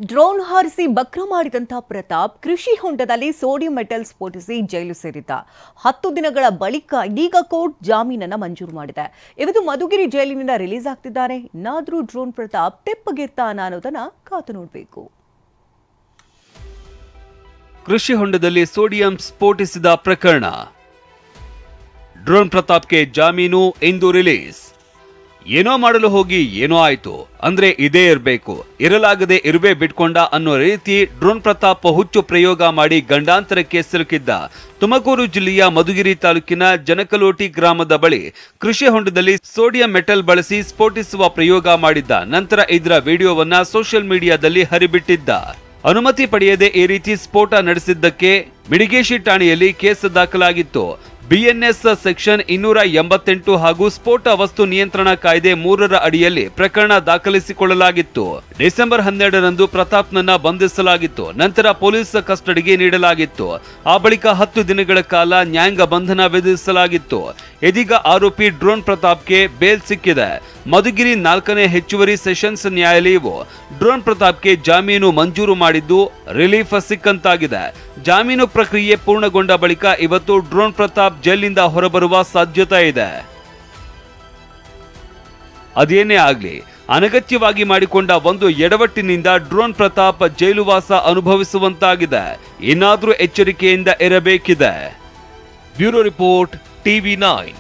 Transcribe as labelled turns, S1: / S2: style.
S1: Drone ಹಾರಿಸಿ ಬಕ್ರ ಮಾಡಿದಂತ ಪ್ರತಾಪ್ ಕೃಷಿ ಹೊಂಡದಲ್ಲಿ ಸೋಡಿಯಂ ಮೆಟಲ್ ಸ್ಫೋಟಿಸಿ ಜೈಲು ಸೇರಿದ್ದ 10 ದಿನಗಳ ಬಳಿಕ ಈಗ ಕೋರ್ಟ್ ಜಾಮೀನನ್ನ ಮಂಜೂರು ಮಾಡಿದೆ. ಇವತ್ತು ಮಧುಗಿರಿ ಜೈಲಿನಿಂದ ರಿಲೀಸ್ ಆಗ್ತಿದ್ದಾರೆ. ಇನ್ನಾದ್ರೂ ಡ್ರೋನ್ ಪ್ರತಾಪ್ ತೆಪ್ಪಗೆತ್ತಾನ ಅನ್ನೋದನ್ನ ಕಾದು ನೋಡಬೇಕು.
S2: ಕೃಷಿ ಹೊಂಡದಲ್ಲಿ ಸೋಡಿಯಂ ಸ್ಫೋಟಿಸಿದ ಪ್ರಕರಣ. ಡ್ರೋನ್ ಪ್ರತಾಪ್ಗೆ ಜಾಮೀನು ಇಂದು ರಿಲೀಸ್. ಏನೋ ಮಾಡಲು ಹೋಗಿ ಏನೋ ಆಯ್ತು ಅಂದ್ರೆ ಇದೇ ಇರಬೇಕು, ಇರಲಾಗದೆ ಇರುವೆ ಬಿಟ್ಕೊಂಡ ಅನ್ನೋ ರೀತಿ ಡ್ರೋನ್ ಪ್ರತಾಪ್ ಹುಚ್ಚು ಪ್ರಯೋಗ ಮಾಡಿ ಗಂಡಾಂತರಕ್ಕೆ ಸಿಲುಕಿದ್ದ. ತುಮಕೂರು ಜಿಲ್ಲೆಯ ಮಧುಗಿರಿ ತಾಲೂಕಿನ ಜನಕಲೋಟಿ ಗ್ರಾಮದ ಬಳಿ ಕೃಷಿ ಹೊಂಡದಲ್ಲಿ ಸೋಡಿಯಂ ಮೆಟಲ್ ಬಳಸಿ ಸ್ಫೋಟಿಸುವ ಪ್ರಯೋಗ ಮಾಡಿದ್ದ. ನಂತರ ಇದರ ವಿಡಿಯೋವನ್ನ ಸೋಷಿಯಲ್ ಮೀಡಿಯಾದಲ್ಲಿ ಹರಿಬಿಟ್ಟಿದ್ದ. ಅನುಮತಿ ಪಡೆಯದೆ ಈ ರೀತಿ ಸ್ಫೋಟ ನಡೆಸಿದ್ದಕ್ಕೆ ಮಿಡಿಗೇಶಿ ಠಾಣೆಯಲ್ಲಿ ಕೇಸ್ ದಾಖಲಾಗಿತ್ತು. ಬಿಎನ್ಎಸ್ ಸೆಕ್ಷನ್ 288 ಹಾಗೂ ಸ್ಫೋಟ ವಸ್ತು ನಿಯಂತ್ರಣ ಕಾಯ್ದೆ 3ರ ಅಡಿಯಲ್ಲಿ ಪ್ರಕರಣ ದಾಖಲಿಸಿಕೊಳ್ಳಲಾಗಿತ್ತು. ಡಿಸೆಂಬರ್ 12ರಂದು ಪ್ರತಾಪ್ನನ್ನ ಬಂಧಿಸಲಾಗಿತ್ತು. ನಂತರ ಪೊಲೀಸ್ ಕಸ್ಟಡಿಗೆ ನೀಡಲಾಗಿತ್ತು. ಆ ಬಳಿಕ 10 ದಿನಗಳ ಕಾಲ ನ್ಯಾಯಾಂಗ ಬಂಧನ ವಿಧಿಸಲಾಗಿತ್ತು. ಇದೀಗ ಆರೋಪಿ ಡ್ರೋನ್ ಪ್ರತಾಪ್ಗೆ ಬೇಲ್ ಸಿಕ್ಕಿದೆ. ಮಧುಗಿರಿ 4ನೇ ಹೆಚ್ಚುವರಿ ಸೆಷನ್ಸ್ ನ್ಯಾಯಾಲಯವು ಡ್ರೋನ್ ಪ್ರತಾಪ್ಗೆ ಜಾಮೀನು ಮಂಜೂರು ಮಾಡಿದ್ದು ರಿಲೀಫ್ ಸಿಕ್ಕಂತಾಗಿದೆ. ಜಾಮೀನು ಪ್ರಕ್ರಿಯೆ ಪೂರ್ಣಗೊಂಡ ಬಳಿಕ ಇವತ್ತು ಡ್ರೋನ್ ಪ್ರತಾಪ್ ಜೈಲಿನಿಂದ ಹೊರಬರುವ ಸಾಧ್ಯತೆ ಇದೆ. ಅದೇನೇ ಆಗ್ಲಿ, ಅನಗತ್ಯವಾಗಿ ಮಾಡಿಕೊಂಡ ಒಂದು ಎಡವಟ್ಟಿನಿಂದ ಡ್ರೋನ್ ಪ್ರತಾಪ್ ಜೈಲುವಾಸ ಅನುಭವಿಸುವಂತಾಗಿದೆ. ಇನ್ನಾದ್ರೂ ಎಚ್ಚರಿಕೆಯಿಂದ ಇರಬೇಕಿದೆ. Bureau report, TV9.